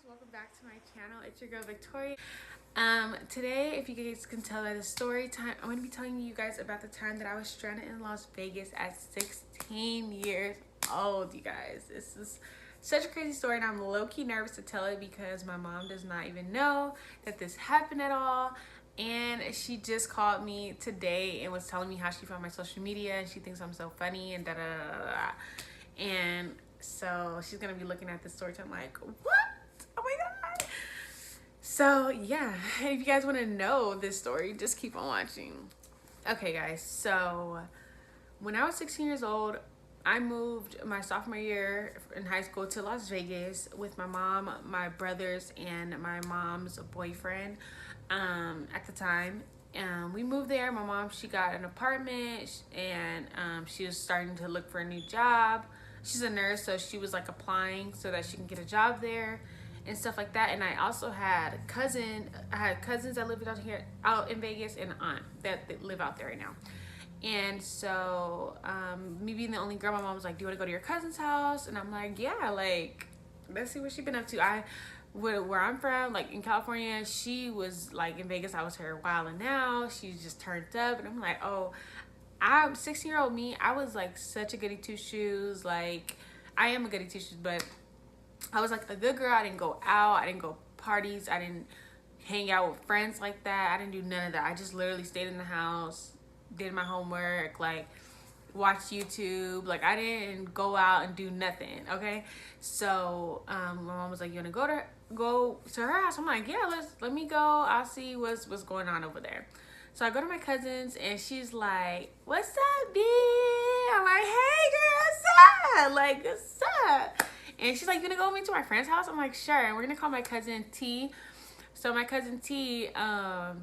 welcome back to my channel. It's your girl Victoria. Today, if you guys can tell by the story time, I'm going to be telling you guys about the time that I was stranded in Las Vegas at 16 years old. You guys, this is such a crazy story, and I'm low-key nervous to tell it because my mom does not even know that this happened at all. And she just called me today and was telling me how she found my social media and she thinks I'm so funny and da da da da da. And so she's gonna be looking at this story time like, what? Oh my god. So yeah, if you guys want to know this story, just keep on watching. Okay guys, so when I was 16 years old, I moved my sophomore year in high school to Las Vegas with my mom, my brothers, and my mom's boyfriend at the time. We moved there. My mom, she got an apartment, and she was starting to look for a new job. She's a nurse, so she was like applying so that she can get a job there and stuff like that. And I also had cousins that lived out in Vegas, and an aunt that live out there right now. And so me being the only girl, my mom was like, do you want to go to your cousin's house? And I'm like, yeah, like, let's see what she's been up to. Where I'm from, like in California, she was like in Vegas, I was her while, and now she's just turned up. And I'm like, oh, I'm 16-year-old me. I was like such a goody two shoes. Like, I am a goody two shoes, but I was like a good girl. I didn't go out, I didn't go parties, I didn't hang out with friends like that. I didn't do none of that. I just literally stayed in the house, did my homework, like watched YouTube. Like, I didn't go out and do nothing. Okay, so my mom was like, you want to go to her house? I'm like, yeah, let me go. I'll see what's going on over there. So I go to my cousin's and she's like, what's up, B? I'm like, hey girl, what's up? Like, what's up? And she's like, you gonna go with me to my friend's house? I'm like, sure. And we're gonna call my cousin T. So my cousin T,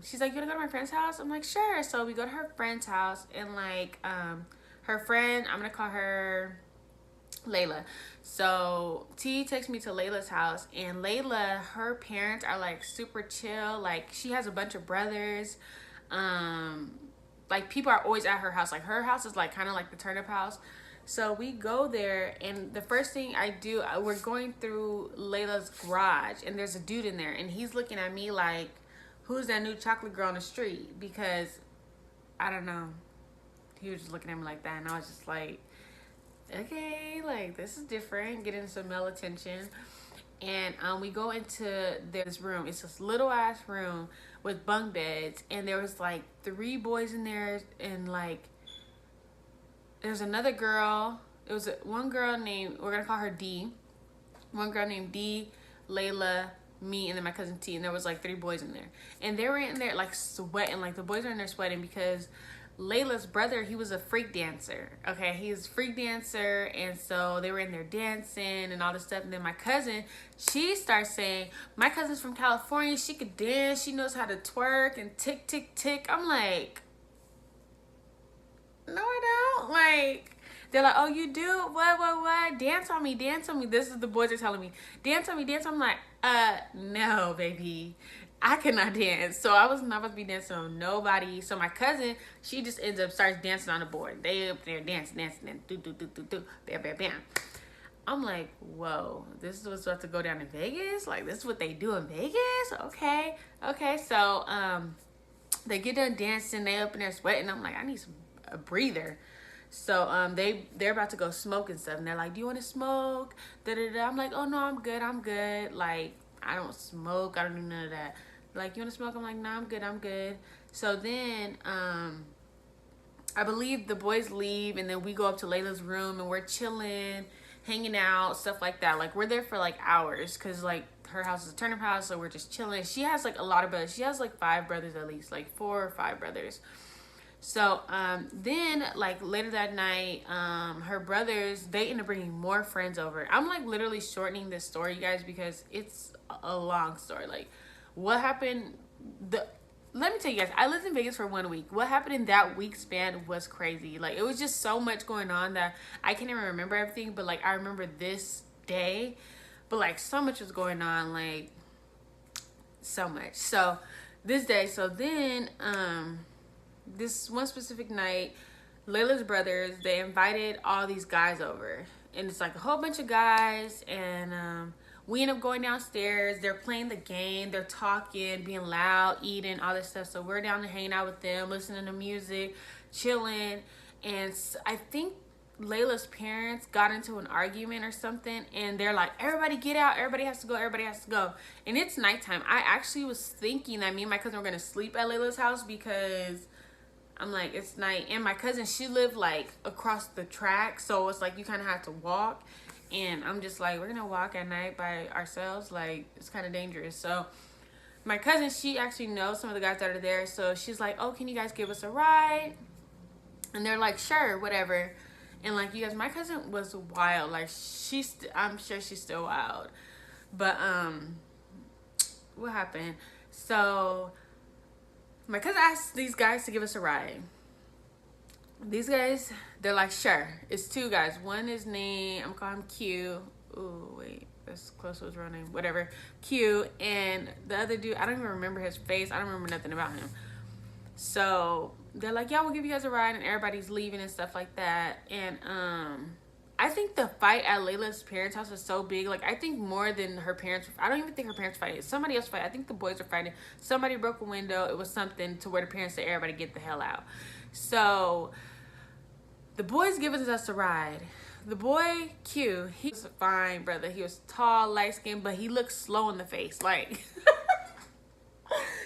she's like, you wanna go to my friend's house? I'm like, sure. So we go to her friend's house, and like her friend, I'm gonna call her Layla. So T takes me to Layla's house, and Layla, her parents are like super chill. Like, she has a bunch of brothers. Like, people are always at her house. Like, her house is like kind of like the turnip house. So we go there, and the first thing I do, we're going through Layla's garage, and there's a dude in there, and he's looking at me like, who's that new chocolate girl on the street? Because I don't know, he was just looking at me like that, and I was just like, okay, like, this is different, getting some male attention. And we go into this room. It's this little ass room with bunk beds, and there was like 3 boys in there, and like there's another girl. It was one girl named, we're gonna call her D. One girl named D, Layla, me, and then my cousin T. And there was like 3 boys in there, and they were in there like sweating. Like, the boys were in there sweating because Layla's brother, he was a freak dancer. Okay, he was a freak dancer, and so they were in there dancing and all this stuff. And then my cousin, she starts saying, my cousin's from California, she could dance, she knows how to twerk and tick tick tick. I'm like, no I don't. Like, they're like, oh, you do? What? Dance on me. This is the boys are telling me, dance on me. I'm like, no, baby, I cannot dance. So I was not supposed to be dancing on nobody. So my cousin, she just ends up starts dancing on the board. They up there dancing, and do, bam. I'm like, whoa, this is what's about to go down in Vegas? Like, this is what they do in Vegas? Okay. So they get done dancing, they up in there sweating. I'm like, I need a breather. So they're about to go smoke and stuff, and they're like, do you want to smoke? I'm like, oh no, I'm good. Like, I don't smoke, I don't do none of that. Like, you want to smoke? I'm like, no, I'm good. So then I believe the boys leave, and then we go up to Layla's room, and we're chilling, hanging out, stuff like that. Like, we're there for like hours, because like her house is a turnip house, so we're just chilling. She has like a lot of brothers. She has like 5 brothers at least, like 4 or 5 brothers. So then like later that night, her brothers, they end up bringing more friends over. I'm like literally shortening this story, you guys, because it's a long story. Like, what happened, let me tell you guys, I lived in Vegas for 1 week. What happened in that week span was crazy. Like, it was just so much going on that I can't even remember everything, but like I remember this day, but like so much was going on, like so much. So this day, so then this one specific night, Layla's brothers, they invited all these guys over, and it's like a whole bunch of guys, and we end up going downstairs. They're playing the game. They're talking, being loud, eating, all this stuff. So we're down there hanging out with them, listening to music, chilling. And I think Layla's parents got into an argument or something. And they're like, everybody get out. Everybody has to go. Everybody has to go. And it's nighttime. I actually was thinking that me and my cousin were going to sleep at Layla's house because I'm like, it's night. And my cousin, she lived like across the track. So it's like you kind of have to walk. And I'm just like, we're going to walk at night by ourselves. Like, it's kind of dangerous. So my cousin, she actually knows some of the guys that are there. So she's like, oh, can you guys give us a ride? And they're like, sure, whatever. And like, you guys, my cousin was wild. Like, I'm sure she's still wild. But, what happened? So my cousin asked these guys to give us a ride. These guys, they're like, sure. It's two guys. One is named, I'm calling him Q. Ooh, wait, that's close to his real name. Whatever. Q. And the other dude, I don't even remember his face. I don't remember nothing about him. So they're like, yeah, we'll give you guys a ride. And everybody's leaving and stuff like that. And I think the fight at Layla's parents' house is so big. Like, I think more than her parents. I don't even think her parents fight. Somebody else fight. I think the boys were fighting. Somebody broke a window. It was something to where the parents said, everybody get the hell out. So the boys giving us a ride. The boy, Q, he was a fine brother. He was tall, light-skinned, but he looked slow in the face. Like,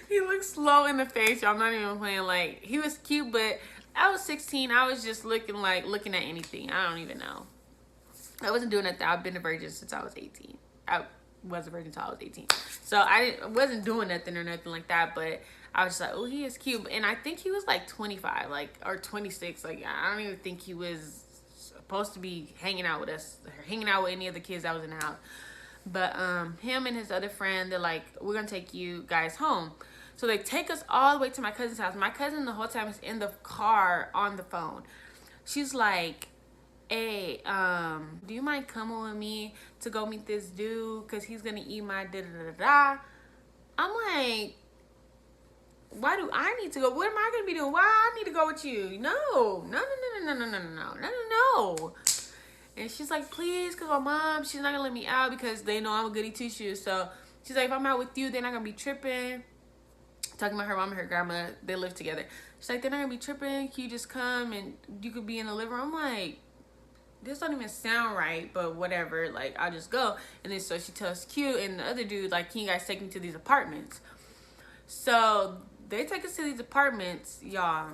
he looked slow in the face. Y'all, I'm not even playing. Like, he was cute, but I was 16. I was just looking at anything. I don't even know. I wasn't doing nothing. I've been a virgin since I was 18. I was a virgin until I was 18. So I wasn't doing nothing or nothing like that, but I was just like, oh, he is cute. And I think he was like 25, like, or 26. Like, I don't even think he was supposed to be hanging out with us, or hanging out with any of the kids that was in the house. But him and his other friend, they're like, we're going to take you guys home. So they take us all the way to my cousin's house. My cousin the whole time is in the car on the phone. She's like, hey, do you mind coming with me to go meet this dude? Because he's going to eat my da-da-da-da. I'm like, why do I need to go? What am I going to be doing? Why I need to go with you? No. And she's like, please, because my mom, she's not going to let me out because they know I'm a goody two-shoes. So she's like, if I'm out with you, they're not going to be tripping. Talking about her mom and her grandma, they live together. She's like, they're not going to be tripping. Can you just come and you could be in the living room? I'm like, this don't even sound right, but whatever. Like, I'll just go. And then so she tells Q and the other dude, like, can you guys take me to these apartments? So they take us to these apartments, y'all.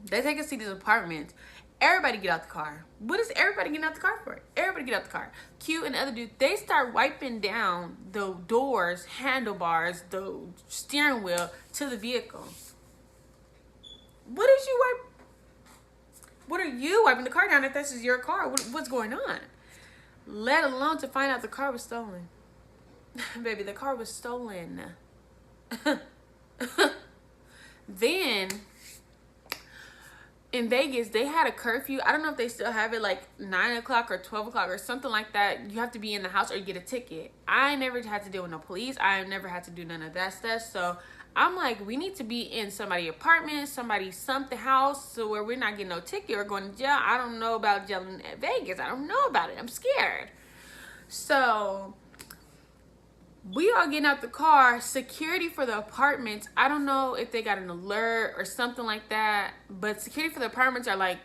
They take us to these apartments. Everybody get out the car. What is everybody getting out the car for? Everybody get out the car. Q and the other dude, they start wiping down the doors, handlebars, the steering wheel to the vehicle. What is you wipe? What are you wiping the car down if this is your car? What's going on? Let alone to find out the car was stolen. Baby, the car was stolen. Then in Vegas, they had a curfew. I don't know if they still have it, like 9 o'clock or 12 o'clock or something like that. You have to be in the house or you get a ticket. I never had to deal with no police. I never had to do none of that stuff. So I'm like, we need to be in somebody's apartment, something house, so where we're not getting no ticket or going to jail. I don't know about jail in Vegas. I don't know about it. I'm scared. So we all getting out the car. Security for the apartments, I don't know if they got an alert or something like that, but security for the apartments are like,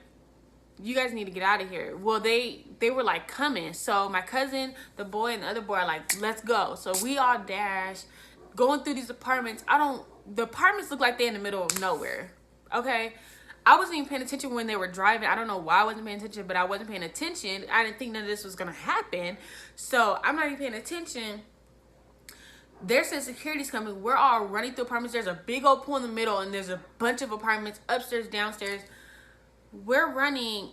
you guys need to get out of here. Well, they were like coming. So my cousin, the boy, and the other boy are like, let's go. So we all dash, going through these apartments. The apartments look like they're in the middle of nowhere. Okay. I wasn't even paying attention when they were driving. I don't know why I wasn't paying attention, but I wasn't paying attention. I didn't think none of this was going to happen. So I'm not even paying attention. There's some security's coming. We're all running through apartments. There's a big old pool in the middle, and there's a bunch of apartments upstairs, downstairs. We're running,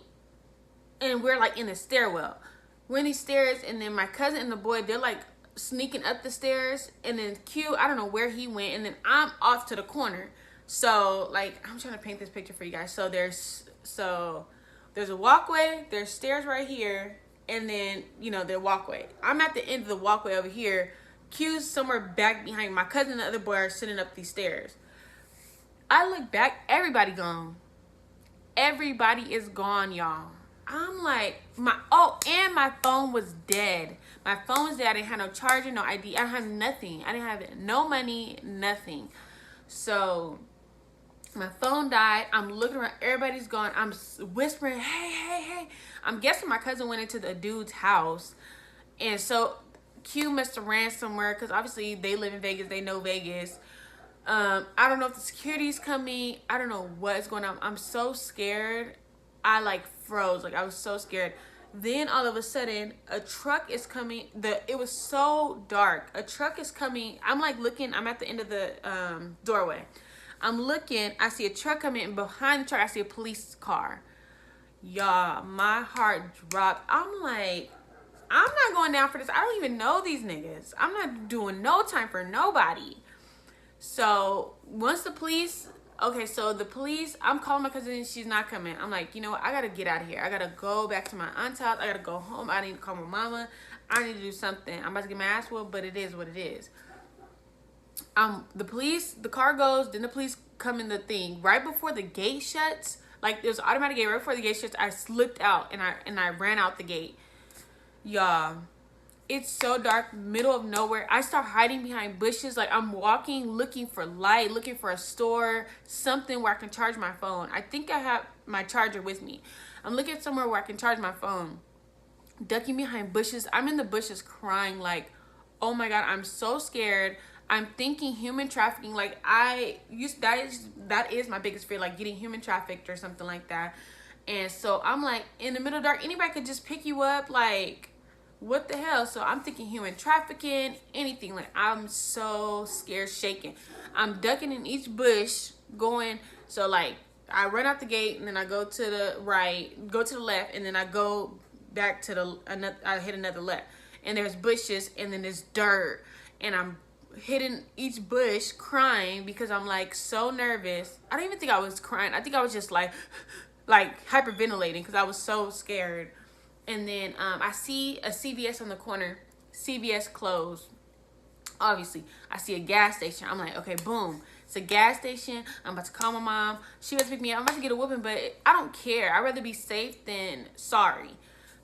and we're like in the stairwell. We're in these stairs, and then my cousin and the boy, they're like sneaking up the stairs, and then Q, I don't know where he went, and then I'm off to the corner. So like, I'm trying to paint this picture for you guys. So there's a walkway, there's stairs right here, and then, you know, the walkway. I'm at the end of the walkway over here. Q's somewhere back behind. My cousin and the other boy are sitting up these stairs. I look back, everybody gone. Everybody is gone, y'all. I'm like, and my phone was dead. My phone was dead. I didn't have no charger, no ID. I didn't have nothing. I didn't have no money, nothing. So my phone died. I'm looking around. Everybody's gone. I'm whispering, hey, hey, hey. I'm guessing my cousin went into the dude's house. And so Q must have ran somewhere because obviously they live in Vegas. They know Vegas. I don't know if the security's coming. I don't know what's going on. I'm so scared. I like froze. Like I was so scared. Then all of a sudden, a truck is coming. It was so dark. A truck is coming. I'm like looking. I'm at the end of the doorway. I'm looking. I see a truck coming, and behind the truck, I see a police car. Y'all, my heart dropped. I'm like, I'm not going down for this. I don't even know these niggas. I'm not doing no time for nobody. So once the police, I'm calling my cousin. She's not coming. I'm like, you know what? I gotta get out of here. I gotta go back to my aunt's house. I gotta go home. I need to call my mama. I need to do something. I'm about to get my ass whooped, but it is what it is. The car goes. Then the police come in the thing right before the gate shuts. Like there's an automatic gate right before the gate shuts. I slipped out and I ran out the gate. Y'all. It's so dark, middle of nowhere. I start hiding behind bushes. Like I'm walking, looking for light, looking for a store, something where I can charge my phone. I think I have my charger with me. I'm looking somewhere where I can charge my phone. Ducking behind bushes. I'm in the bushes crying like, oh my God, I'm so scared. I'm thinking human trafficking. Like that is my biggest fear, like getting human trafficked or something like that. And so I'm like in the middle of dark, anybody could just pick you up, like what the hell? So I'm thinking human trafficking, anything. Like I'm so scared, shaking. I'm ducking in each bush, going. So like I run out the gate and then I go to the right, go to the left, and then I go back to I hit another left. And there's bushes and then there's dirt, and I'm hitting each bush crying because I'm like so nervous. I don't even think I was crying. I think I was just like hyperventilating because I was so scared. And then I see a CVS on the corner. CVS closed. Obviously, I see a gas station. I'm like, okay, boom. It's a gas station. I'm about to call my mom. She about to pick me up. I'm about to get a whooping, but I don't care. I'd rather be safe than sorry.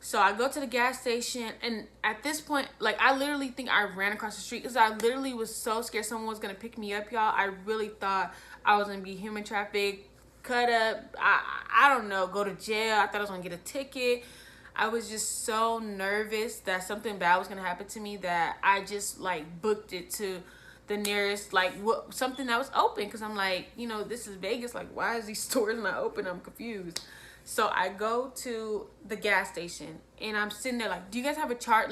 So I go to the gas station, and at this point, like I literally think I ran across the street because I literally was so scared someone was gonna pick me up, y'all. I really thought I was gonna be human trafficked, cut up. I don't know, go to jail. I thought I was gonna get a ticket. I was just so nervous that something bad was gonna happen to me that I just like booked it to the nearest something that was open, because I'm like, you know, this is Vegas. Like, why is these stores not open? I'm confused. So I go to the gas station and I'm sitting there like, do you guys have a plug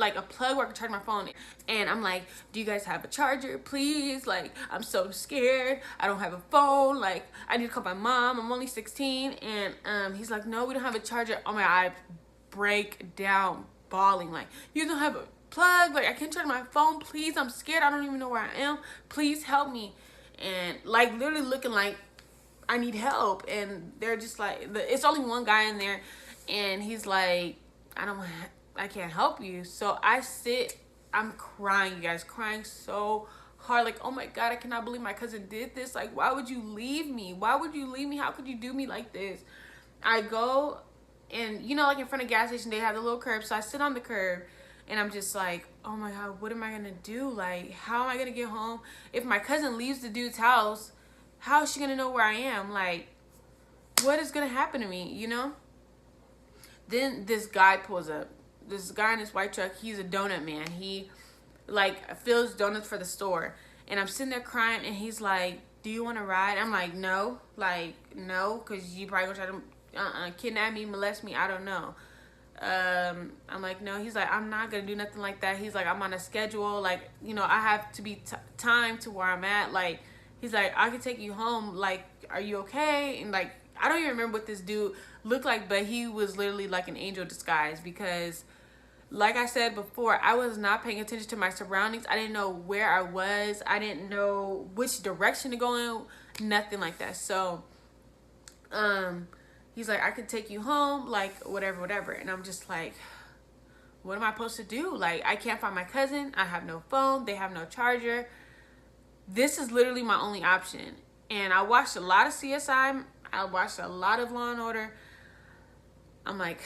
where I can charge my phone? And I'm like, do you guys have a charger, please? Like, I'm so scared. I don't have a phone. Like, I need to call my mom. I'm only 16. And he's like, no, we don't have a charger. Oh my God, I break down bawling. Like, you don't have a plug? Like, I can't charge my phone, please. I'm scared. I don't even know where I am. Please help me. And like literally looking like I need help. And they're just like, it's only one guy in there, and he's like, I can't help you. So I sit, I'm crying, you guys, crying so hard. Like, oh my God, I cannot believe my cousin did this. Like, why would you leave me? Why would you leave me? How could you do me like this? I go, and you know, like in front of gas station, they have the little curb. So I sit on the curb, and I'm just like, oh my God, what am I gonna do? Like, how am I gonna get home? If my cousin leaves the dude's house, how is she gonna know where I am? Like, what is gonna happen to me, you know? Then this guy pulls up. This guy in this white truck, he's a donut man. He like fills donuts for the store. And I'm sitting there crying, and he's like, do you want to ride? I'm like, no. Like, no, because you probably gonna try to kidnap me, molest me, I don't know. I'm like, no. He's like, I'm not gonna do nothing like that. He's like, I'm on a schedule. Like, you know, I have to be timed to where I'm at. Like, he's like, I can take you home. Like, are you okay? And like, I don't even remember what this dude looked like, but he was literally like an angel disguise, because like I said before, I was not paying attention to my surroundings. I didn't know where I was. I didn't know which direction to go in. Nothing like that. So, he's like, I could take you home, like whatever. And I'm just like, what am I supposed to do? Like, I can't find my cousin. I have no phone. They have no charger. This is literally my only option. And I watched a lot of CSI. I watched a lot of Law and Order. I'm like,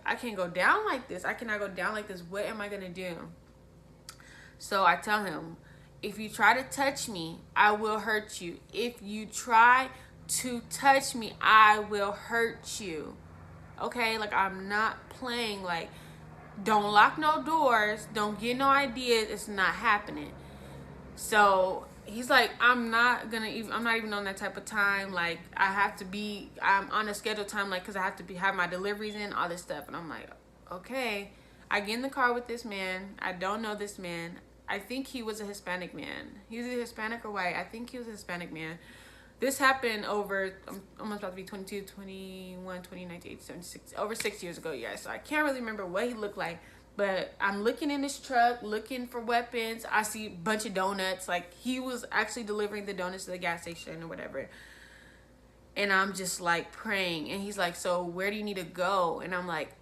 I can't go down like this. I cannot go down like this. What am I gonna do? So I tell him, if you try to touch me, I will hurt you. If you try to touch me, I will hurt you. Okay, like, I'm not playing. Like, don't lock no doors, don't get no ideas, it's not happening. So he's like, I'm not even on that type of time. Like, I'm on a scheduled time, like, because I have to have my deliveries in, all this stuff. And I'm like, okay. I get in the car with this man. I don't know this man. I think he was a Hispanic man. He was either Hispanic or white. I think he was a Hispanic man. This happened over, I'm almost about to be 22, 21, 20, 19, 76, over 6 years ago, you guys. So I can't really remember what he looked like. But I'm looking in his truck, looking for weapons. I see a bunch of donuts. Like, he was actually delivering the donuts to the gas station or whatever. And I'm just, like, praying. And he's like, so where do you need to go? And I'm like,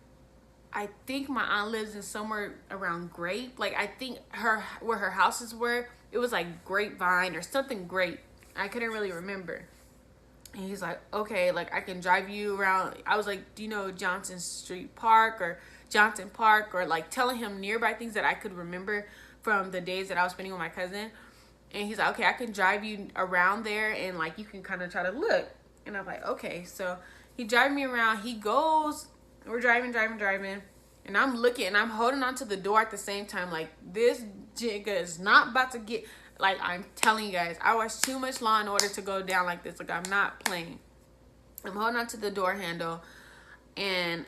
I think my aunt lives in somewhere around Grape. Like, I think where her houses were, it was like Grapevine or something Grape. I couldn't really remember. And he's like, okay, like, I can drive you around. I was like, do you know Johnson Street Park or Johnson Park? Or, like, telling him nearby things that I could remember from the days that I was spending with my cousin. And he's like, okay, I can drive you around there and, like, you can kind of try to look. And I'm like, okay. So he drives me around. He goes, we're driving. And I'm looking and I'm holding on to the door at the same time. Like, this jigga is not about to get... Like, I'm telling you guys, I watch too much Law and Order to go down like this. Like, I'm not playing. I'm holding on to the door handle. And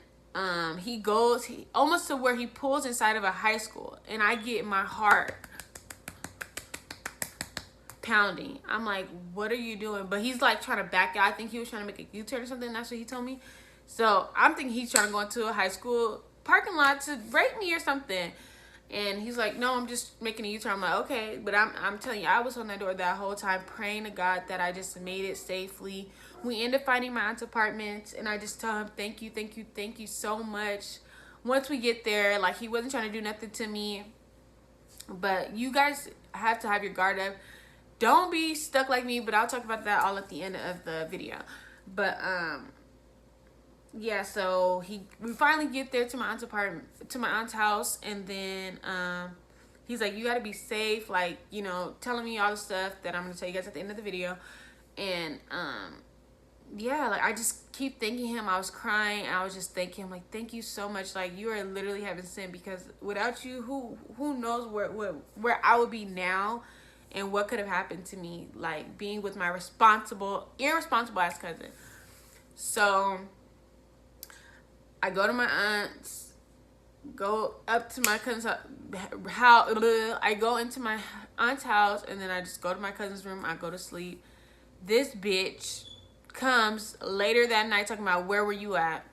he goes almost to where he pulls inside of a high school. And I get my heart pounding. I'm like, what are you doing? But he's, like, trying to back out. I think he was trying to make a U-turn or something. That's what he told me. So I'm thinking he's trying to go into a high school parking lot to break me or something. And he's like, no, I'm just making a U-turn. I'm like, okay. But I'm telling you, I was on that door that whole time praying to God that I just made it safely. We end up finding my aunt's apartment. And I just tell him, thank you so much. Once we get there, like, he wasn't trying to do nothing to me. But you guys have to have your guard up. Don't be stuck like me. But I'll talk about that all at the end of the video. But, yeah, so we finally get there to my aunt's apartment, to my aunt's house, and then he's like, you gotta be safe, like, you know, telling me all the stuff that I'm gonna tell you guys at the end of the video. And yeah, like, I just keep thanking him. I was crying. I was just thanking him, like, thank you so much. Like, you are literally heaven sent, because without you, who knows where I would be now and what could have happened to me, like, being with my irresponsible ass cousin. So I go to my aunt's, go up to my cousin's house. I go into my aunt's house, and then I just go to my cousin's room. I go to sleep. This bitch comes later that night talking about, where were you at?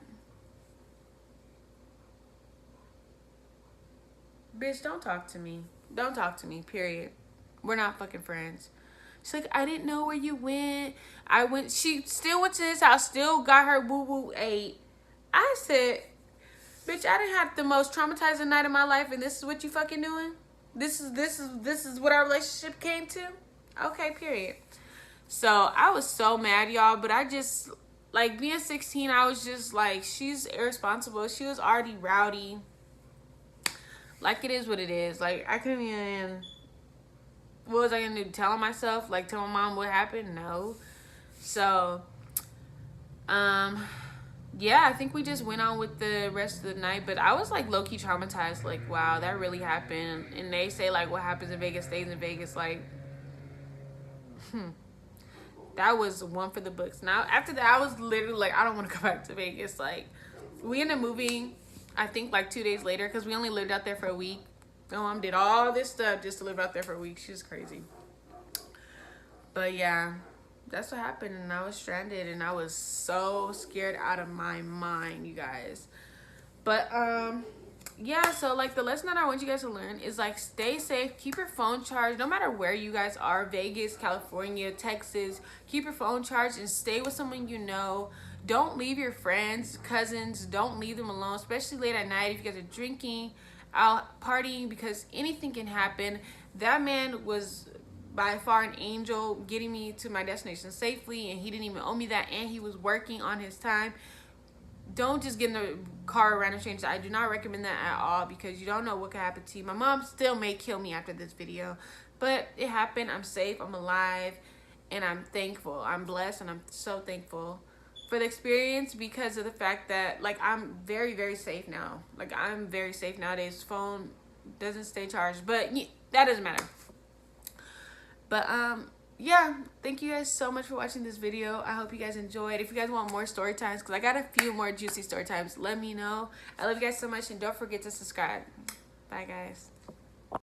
Bitch, don't talk to me. Don't talk to me, period. We're not fucking friends. She's like, I didn't know where you went. She still went to his house, still got her woo-woo ate. I said, bitch, I didn't have the most traumatizing night of my life, and this is what you fucking doing? This is what our relationship came to? Okay, period. So I was so mad, y'all, but I just, like, being 16, I was just like, she's irresponsible. She was already rowdy. Like, it is what it is. Like, I couldn't even, what was I gonna do? Tell myself? Like, tell my mom what happened? No. So, yeah, I think we just went on with the rest of the night. But I was, like, low-key traumatized. Like, wow, that really happened. And they say, like, what happens in Vegas stays in Vegas. Like, that was one for the books. Now, after that, I was literally like, I don't want to go back to Vegas. Like, we ended up moving, I think, like, 2 days later, because we only lived out there for a week. My mom did all this stuff just to live out there for a week. She was crazy. But, yeah, that's what happened. And I was stranded, and I was so scared out of my mind, you guys. But, yeah, so, like, the lesson that I want you guys to learn is, like, stay safe. Keep your phone charged. No matter where you guys are, Vegas, California, Texas, keep your phone charged and stay with someone you know. Don't leave your friends, cousins. Don't leave them alone, especially late at night if you guys are drinking, out partying, because anything can happen. That man was by far an angel, getting me to my destination safely, and he didn't even owe me that, and he was working on his time. don't just get in the car random strangers. I do not recommend that at all because you don't know what could happen to you. My mom still may kill me after this video, but it happened. I'm safe, I'm alive, and I'm thankful. I'm blessed, and I'm so thankful for the experience because of the fact that, like, I'm very, very safe now. Like, I'm very safe nowadays. Phone doesn't stay charged, but that doesn't matter. But yeah, thank you guys so much for watching this video. I hope you guys enjoyed. If you guys want more story times, because I got a few more juicy story times, let me know. I love you guys so much, and don't forget to subscribe. Bye guys.